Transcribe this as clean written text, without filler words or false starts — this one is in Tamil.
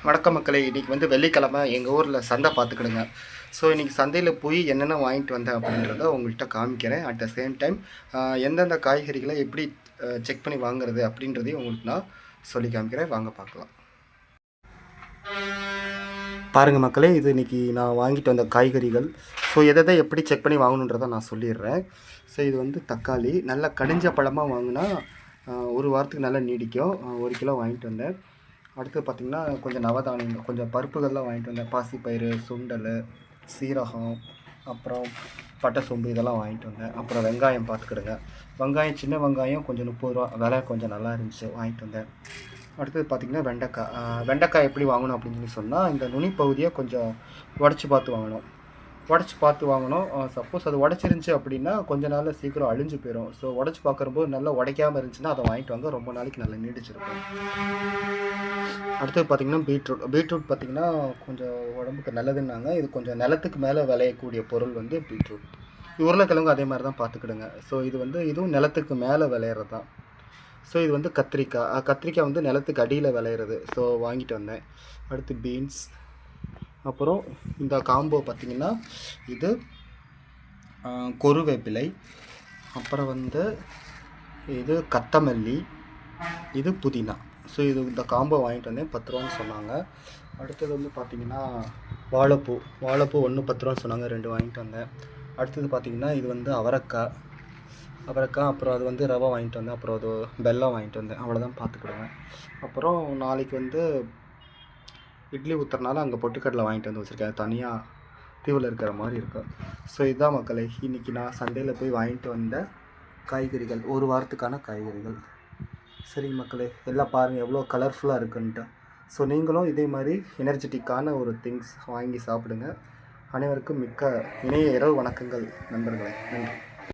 வணக்கம் மக்களே. இன்றைக்கி வந்து வெள்ளிக்கிழமை எங்கள் ஊரில் சந்தை பார்த்துக்கிடுங்க. ஸோ இன்றைக்கி சந்தையில் போய் என்னென்ன வாங்கிட்டு வந்தேன் அப்படின்றத உங்கள்கிட்ட காமிக்கிறேன். அட் த சேம் டைம் எந்தெந்த காய்கறிகளை எப்படி செக் பண்ணி வாங்குறது அப்படின்றதையும் உங்களுக்கு நான் சொல்லி காமிக்கிறேன். வாங்க பார்க்கலாம். பாருங்கள் மக்களே, இது இன்றைக்கி நான் வாங்கிட்டு வந்த காய்கறிகள். ஸோ எதை எப்படி செக் பண்ணி வாங்கணுன்றதை நான் சொல்லிடுறேன். ஸோ இது வந்து தக்காளி நல்லா கடிஞ்ச பழமாக வாங்கினா ஒரு வாரத்துக்கு நல்லா நீடிக்கும். 1 கிலோ வாங்கிட்டு வந்தேன். அடுத்து பார்த்திங்கன்னா கொஞ்சம் நவதானியங்கள், கொஞ்சம் பருப்புகள்லாம் வாங்கிட்டு வந்தேன். பாசிப்பயிறு, சுண்டல், சீரகம், அப்புறம் பட்டை சோம்பு இதெல்லாம் வாங்கிட்டு வந்தேன். அப்புறம் வெங்காயம் பார்த்துக்கிடுங்க. வெங்காயம், சின்ன வெங்காயம் கொஞ்சம் 30 ரூபா, விலை கொஞ்சம் நல்லா இருந்துச்சு, வாங்கிட்டு வந்தேன். அடுத்தது பார்த்திங்கன்னா வெண்டைக்காய் எப்படி வாங்கணும் அப்படின்னு சொல்லி சொன்னால், இந்த நுனி பகுதியை கொஞ்சம் உடச்சி பார்த்து வாங்கணும். சப்போஸ் அது உடச்சிருந்துச்சி அப்படின்னா கொஞ்ச நாளில் சீக்கிரம் அழிஞ்சு போயிடும். ஸோ உடச்சி பார்க்குறம்போது நல்லா உடைக்காமல் இருந்துச்சுன்னா அதை வாங்கிட்டு வாங்க, ரொம்ப நாளைக்கு நல்லா நீடிச்சிருக்கும். அடுத்தது பார்த்திங்கன்னா பீட்ரூட் பார்த்திங்கன்னா கொஞ்சம் உடம்புக்கு நல்லதுன்னாங்க. இது கொஞ்சம் நிலத்துக்கு மேலே விளையக்கூடிய பொருள் வந்து பீட்ரூட். உருளைக்கிழங்கு அதே மாதிரி தான் பார்த்துக்கிடுங்க. ஸோ இது வந்து இதுவும் நிலத்துக்கு மேலே விளையிறது தான். ஸோ இது வந்து கத்திரிக்காய் வந்து நிலத்துக்கு அடியில் விளையிறது. ஸோ வாங்கிட்டு வந்தேன். அடுத்து பீன்ஸ், அப்புறம் இந்த காம்போ பார்த்திங்கன்னா இது கொருவேப்பிலை, அப்புறம் வந்து இது கத்தமல்லி, இது புதினா. ஸோ இந்த காம்போ வாங்கிட்டு வந்தேன், 10 ரூபான்னு சொன்னாங்க. அடுத்தது வந்து பார்த்திங்கன்னா வாழைப்பூ 1 10 ரூபான்னு சொன்னாங்க, 2 வாங்கிட்டு வந்தேன். அடுத்தது பார்த்திங்கன்னா இது வந்து அவரைக்காய், அப்புறம் அது வந்து ரவை வாங்கிட்டு வந்தேன். அப்புறம் அது வெல்லம் வாங்கிட்டு வந்தேன். அவ்வளோதான் பார்த்துக்கிடுவேன். அப்புறம் நாளைக்கு வந்து இட்லி ஊற்றுறனால அங்கே பொட்டுக்கடலை வாங்கிட்டு வந்து வச்சுருக்கேன், தனியாக தீவில் இருக்கிற மாதிரி இருக்கும். ஸோ இதுதான் மக்களே, இன்றைக்கி நான் சந்தையில் போய் வாங்கிட்டு வந்த காய்கறிகள், ஒரு வாரத்துக்கான காய்கறிகள். சரி மக்களே, எல்லாம் பாருங்கள் எவ்வளோ கலர்ஃபுல்லாக இருக்குன்ட்டு. ஸோ நீங்களும் இதே மாதிரி எனர்ஜெட்டிக்கான ஒரு திங்ஸ் வாங்கி சாப்பிடுங்க. அனைவருக்கும் மிக்க இணைய இரவு வணக்கங்கள் நண்பர்களே. நன்றி.